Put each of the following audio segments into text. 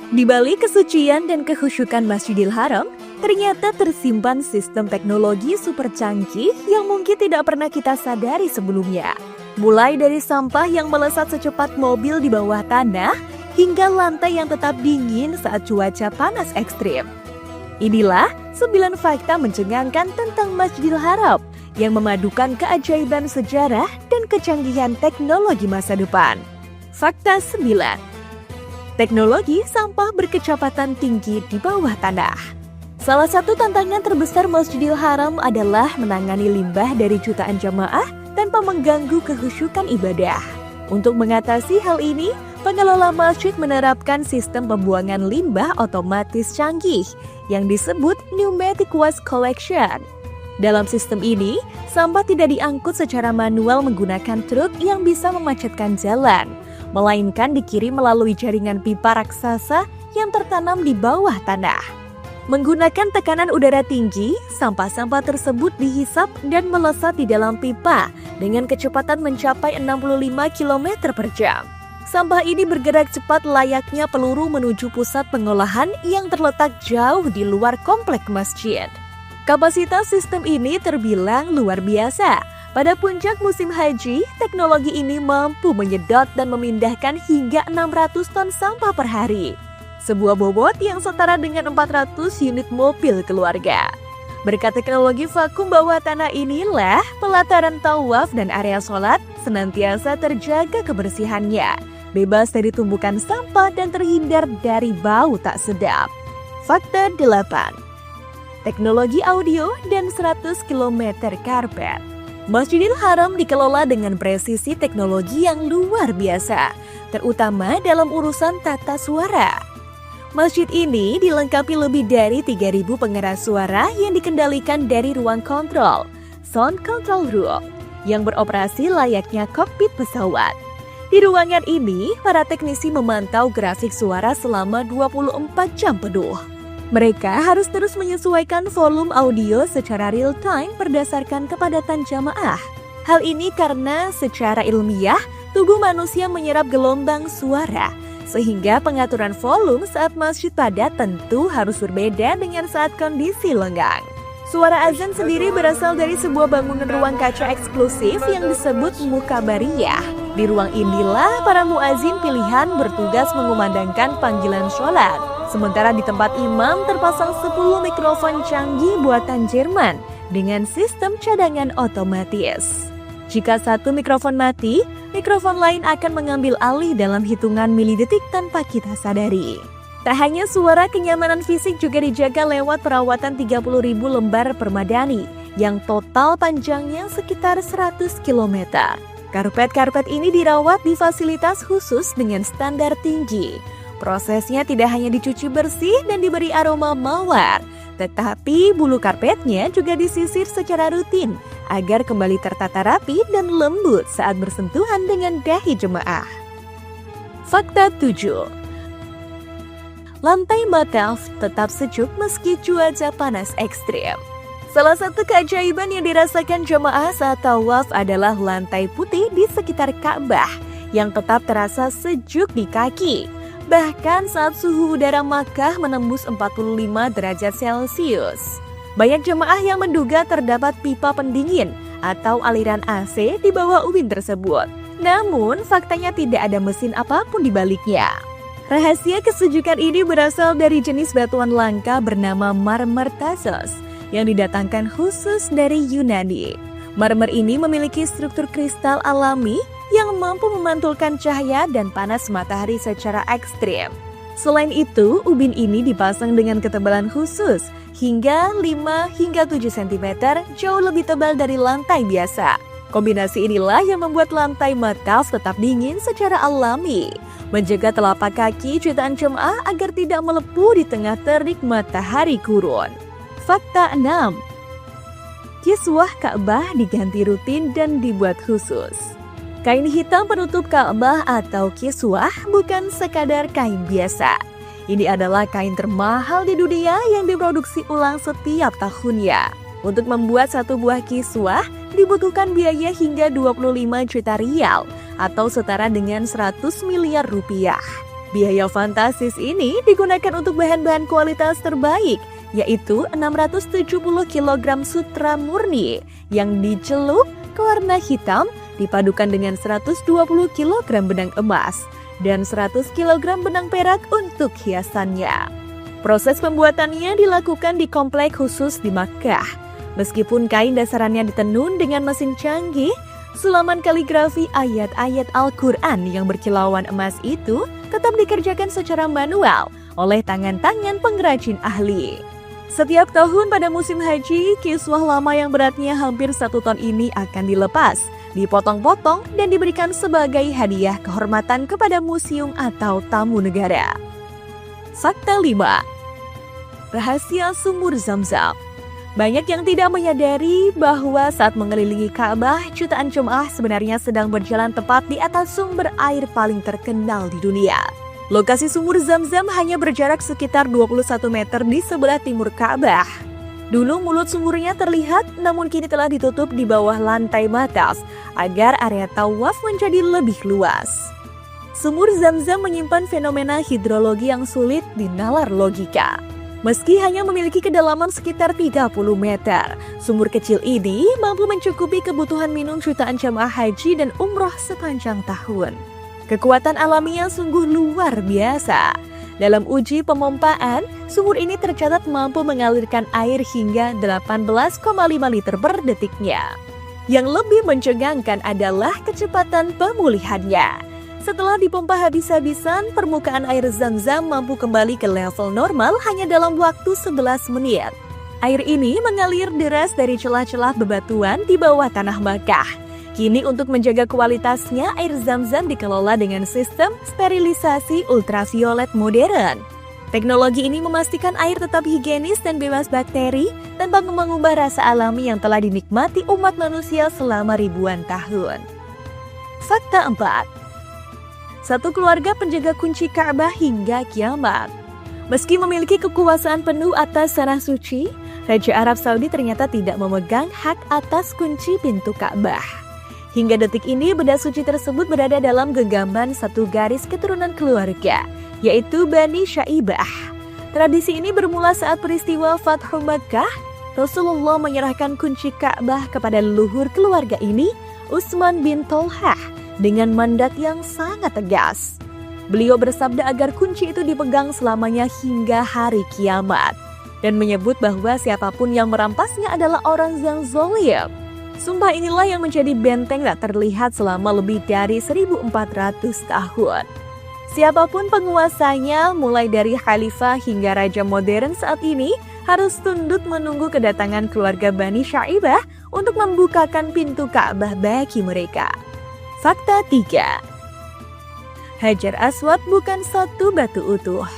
Di balik kesucian dan kekhusyukan Masjidil Haram, ternyata tersimpan sistem teknologi super canggih yang mungkin tidak pernah kita sadari sebelumnya. Mulai dari sampah yang melesat secepat mobil di bawah tanah, hingga lantai yang tetap dingin saat cuaca panas ekstrim. Inilah 9 fakta mencengangkan tentang Masjidil Haram yang memadukan keajaiban sejarah dan kecanggihan teknologi masa depan. Fakta 9. Teknologi sampah berkecepatan tinggi di bawah tanah. Salah satu tantangan terbesar Masjidil Haram adalah menangani limbah dari jutaan jamaah tanpa mengganggu kekhusyukan ibadah. Untuk mengatasi hal ini, pengelola masjid menerapkan sistem pembuangan limbah otomatis canggih yang disebut Pneumatic Waste Collection. Dalam sistem ini, sampah tidak diangkut secara manual menggunakan truk yang bisa memacetkan jalan, melainkan dikirim melalui jaringan pipa raksasa yang tertanam di bawah tanah. Menggunakan tekanan udara tinggi, sampah-sampah tersebut dihisap dan melesat di dalam pipa dengan kecepatan mencapai 65 km per jam. Sampah ini bergerak cepat layaknya peluru menuju pusat pengolahan yang terletak jauh di luar komplek masjid. Kapasitas sistem ini terbilang luar biasa. Pada puncak musim haji, teknologi ini mampu menyedot dan memindahkan hingga 600 ton sampah per hari. Sebuah bobot yang setara dengan 400 unit mobil keluarga. Berkat teknologi vakum bawah tanah inilah, pelataran tawaf dan area sholat senantiasa terjaga kebersihannya, bebas dari tumpukan sampah dan terhindar dari bau tak sedap. Fakta 8. Teknologi audio dan 100 km karpet. Masjidil Haram dikelola dengan presisi teknologi yang luar biasa, terutama dalam urusan tata suara. Masjid ini dilengkapi lebih dari 3.000 pengeras suara yang dikendalikan dari ruang kontrol, Sound Control Room, yang beroperasi layaknya kokpit pesawat. Di ruangan ini, para teknisi memantau grafik suara selama 24 jam penuh. Mereka harus terus menyesuaikan volume audio secara real-time berdasarkan kepadatan jamaah. Hal ini karena secara ilmiah, tubuh manusia menyerap gelombang suara, sehingga pengaturan volume saat masjid padat tentu harus berbeda dengan saat kondisi lenggang. Suara azan sendiri berasal dari sebuah bangunan ruang kaca eksklusif yang disebut Mukabariyah. Di ruang inilah para muazin pilihan bertugas mengumandangkan panggilan sholat. Sementara di tempat imam terpasang 10 mikrofon canggih buatan Jerman dengan sistem cadangan otomatis. Jika satu mikrofon mati, mikrofon lain akan mengambil alih dalam hitungan milidetik tanpa kita sadari. Tak hanya suara, kenyamanan fisik juga dijaga lewat perawatan 30.000 lembar permadani yang total panjangnya sekitar 100 km. Karpet-karpet ini dirawat di fasilitas khusus dengan standar tinggi. Prosesnya tidak hanya dicuci bersih dan diberi aroma mawar, tetapi bulu karpetnya juga disisir secara rutin agar kembali tertata rapi dan lembut saat bersentuhan dengan dahi jemaah. Fakta 7. Lantai mataf tetap sejuk meski cuaca panas ekstrim. Salah satu keajaiban yang dirasakan jemaah saat tawaf adalah lantai putih di sekitar Ka'bah yang tetap terasa sejuk di kaki. Bahkan saat suhu udara Makkah menembus 45 derajat Celcius. Banyak jemaah yang menduga terdapat pipa pendingin atau aliran AC di bawah ubin tersebut. Namun faktanya tidak ada mesin apapun di baliknya. Rahasia kesejukan ini berasal dari jenis batuan langka bernama marmer Thasos yang didatangkan khusus dari Yunani. Marmer ini memiliki struktur kristal alami yang mampu memantulkan cahaya dan panas matahari secara ekstrim. Selain itu, ubin ini dipasang dengan ketebalan khusus hingga 5 hingga 7 cm, jauh lebih tebal dari lantai biasa. Kombinasi inilah yang membuat lantai mataf tetap dingin secara alami, menjaga telapak kaki jutaan jemaah agar tidak melepuh di tengah terik matahari gurun. Fakta 6. Kiswah Ka'bah diganti rutin dan dibuat khusus. Kain hitam penutup Ka'bah atau kiswah bukan sekadar kain biasa. Ini adalah kain termahal di dunia yang diproduksi ulang setiap tahunnya. Untuk membuat satu buah kiswah dibutuhkan biaya hingga 25 juta rial atau setara dengan 100 miliar rupiah. Biaya fantastis ini digunakan untuk bahan-bahan kualitas terbaik, yaitu 670 kg sutra murni yang dicelup ke warna hitam dipadukan dengan 120 kg benang emas dan 100 kg benang perak untuk hiasannya. Proses pembuatannya dilakukan di komplek khusus di Makkah. Meskipun kain dasarannya ditenun dengan mesin canggih, sulaman kaligrafi ayat-ayat Al-Quran yang berkilauan emas itu tetap dikerjakan secara manual oleh tangan-tangan pengrajin ahli. Setiap tahun pada musim haji, kiswah lama yang beratnya hampir 1 ton ini akan dilepas, dipotong-potong dan diberikan sebagai hadiah kehormatan kepada museum atau tamu negara. Fakta 5. Rahasia sumur Zamzam. Banyak yang tidak menyadari bahwa saat mengelilingi Ka'bah, jutaan jemaah sebenarnya sedang berjalan tepat di atas sumber air paling terkenal di dunia. Lokasi sumur Zamzam hanya berjarak sekitar 21 meter di sebelah timur Ka'bah. Dulu mulut sumurnya terlihat, namun kini telah ditutup di bawah lantai batas agar area tawaf menjadi lebih luas. Sumur Zamzam menyimpan fenomena hidrologi yang sulit dinalar logika. Meski hanya memiliki kedalaman sekitar 30 meter, sumur kecil ini mampu mencukupi kebutuhan minum jutaan jemaah haji dan umroh sepanjang tahun. Kekuatan alaminya sungguh luar biasa. Dalam uji pemompaan, sumur ini tercatat mampu mengalirkan air hingga 18,5 liter per detiknya. Yang lebih mencengangkan adalah kecepatan pemulihannya. Setelah dipompa habis-habisan, permukaan air Zamzam mampu kembali ke level normal hanya dalam waktu 11 menit. Air ini mengalir deras dari celah-celah bebatuan di bawah tanah Makkah. Kini untuk menjaga kualitasnya, air Zamzam dikelola dengan sistem sterilisasi ultraviolet modern. Teknologi ini memastikan air tetap higienis dan bebas bakteri tanpa mengubah rasa alami yang telah dinikmati umat manusia selama ribuan tahun. Fakta 4. Satu keluarga penjaga kunci Ka'bah hingga kiamat. Meski memiliki kekuasaan penuh atas tanah suci, Raja Arab Saudi ternyata tidak memegang hak atas kunci pintu Ka'bah. Hingga detik ini, benda suci tersebut berada dalam genggaman satu garis keturunan keluarga, yaitu Bani Syaibah. Tradisi ini bermula saat peristiwa Fathu Makkah. Rasulullah menyerahkan kunci Ka'bah kepada leluhur keluarga ini, Utsman bin Tolhah, dengan mandat yang sangat tegas. Beliau bersabda agar kunci itu dipegang selamanya hingga hari kiamat, dan menyebut bahwa siapapun yang merampasnya adalah orang yang zalim. Sumpah inilah yang menjadi benteng tak terlihat selama lebih dari 1400 tahun. Siapapun penguasanya, mulai dari khalifah hingga raja modern saat ini, harus tunduk menunggu kedatangan keluarga Bani Syaibah untuk membukakan pintu Ka'bah bagi mereka. Fakta 3. Hajar Aswad bukan satu batu utuh.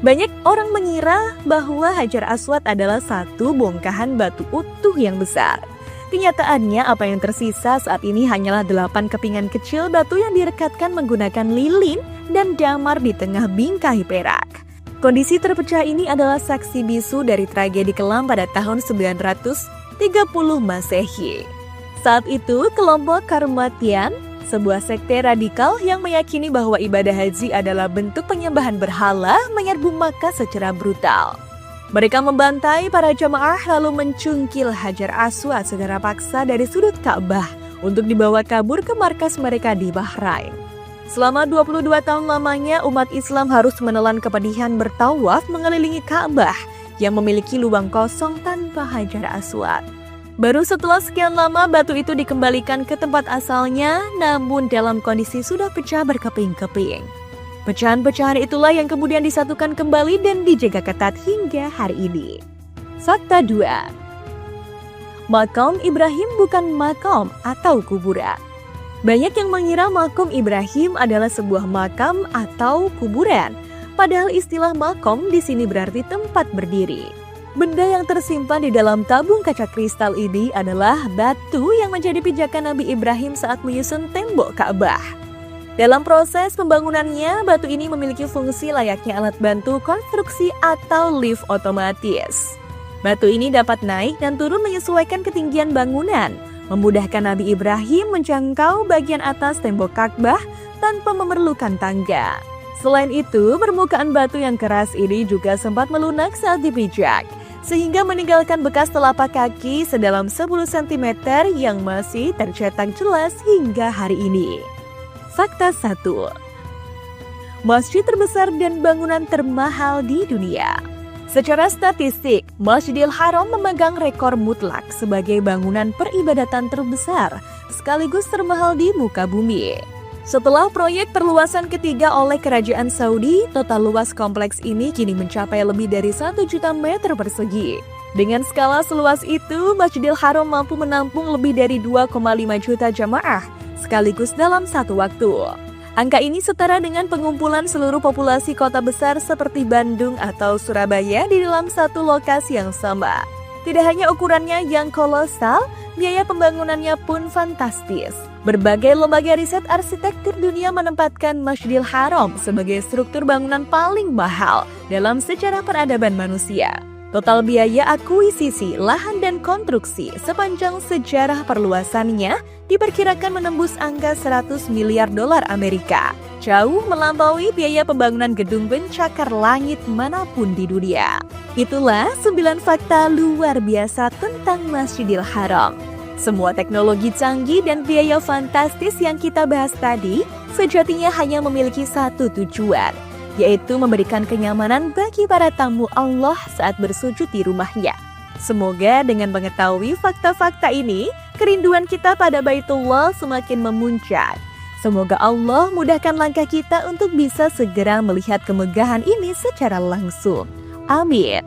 Banyak orang mengira bahwa Hajar Aswad adalah satu bongkahan batu utuh yang besar. Kenyataannya apa yang tersisa saat ini hanyalah 8 kepingan kecil batu yang direkatkan menggunakan lilin dan damar di tengah bingkai perak. Kondisi terpecah ini adalah saksi bisu dari tragedi kelam pada tahun 930 Masehi. Saat itu kelompok Karmatian, sebuah sekte radikal yang meyakini bahwa ibadah haji adalah bentuk penyembahan berhala, menyerbu Makkah secara brutal. Mereka membantai para jemaah lalu mencungkil Hajar Aswad secara paksa dari sudut Ka'bah untuk dibawa kabur ke markas mereka di Bahrain. Selama 22 tahun lamanya, umat Islam harus menelan kepedihan bertawaf mengelilingi Ka'bah yang memiliki lubang kosong tanpa Hajar Aswad. Baru setelah sekian lama batu itu dikembalikan ke tempat asalnya, namun dalam kondisi sudah pecah berkeping-keping. Pecahan-pecahan itulah yang kemudian disatukan kembali dan dijaga ketat hingga hari ini. Fakta 2. Makam Ibrahim bukan makam atau kuburan. Banyak yang mengira makam Ibrahim adalah sebuah makam atau kuburan. Padahal istilah makam di sini berarti tempat berdiri. Benda yang tersimpan di dalam tabung kaca kristal ini adalah batu yang menjadi pijakan Nabi Ibrahim saat menyusun tembok Ka'bah. Dalam proses pembangunannya, batu ini memiliki fungsi layaknya alat bantu konstruksi atau lift otomatis. Batu ini dapat naik dan turun menyesuaikan ketinggian bangunan, memudahkan Nabi Ibrahim menjangkau bagian atas tembok Ka'bah tanpa memerlukan tangga. Selain itu, permukaan batu yang keras ini juga sempat melunak saat dipijak, sehingga meninggalkan bekas telapak kaki sedalam 10 cm yang masih tercetak jelas hingga hari ini. Fakta 1. Masjid terbesar dan bangunan termahal di dunia. Secara statistik, Masjidil Haram memegang rekor mutlak sebagai bangunan peribadatan terbesar sekaligus termahal di muka bumi. Setelah proyek perluasan ketiga oleh Kerajaan Saudi, total luas kompleks ini kini mencapai lebih dari 1 juta meter persegi. Dengan skala seluas itu, Masjidil Haram mampu menampung lebih dari 2,5 juta jamaah sekaligus dalam satu waktu. Angka ini setara dengan pengumpulan seluruh populasi kota besar seperti Bandung atau Surabaya di dalam satu lokasi yang sama. Tidak hanya ukurannya yang kolosal, biaya pembangunannya pun fantastis. Berbagai lembaga riset arsitektur dunia menempatkan Masjidil Haram sebagai struktur bangunan paling mahal dalam sejarah peradaban manusia. Total biaya akuisisi, lahan dan konstruksi sepanjang sejarah perluasannya diperkirakan menembus angka 100 miliar dolar Amerika. Jauh melampaui biaya pembangunan gedung pencakar langit manapun di dunia. Itulah 9 fakta luar biasa tentang Masjidil Haram. Semua teknologi canggih dan biaya fantastis yang kita bahas tadi sejatinya hanya memiliki satu tujuan, yaitu memberikan kenyamanan bagi para tamu Allah saat bersujud di rumahnya. Semoga dengan mengetahui fakta-fakta ini, kerinduan kita pada Baitullah semakin memuncak. Semoga Allah mudahkan langkah kita untuk bisa segera melihat kemegahan ini secara langsung. Amin.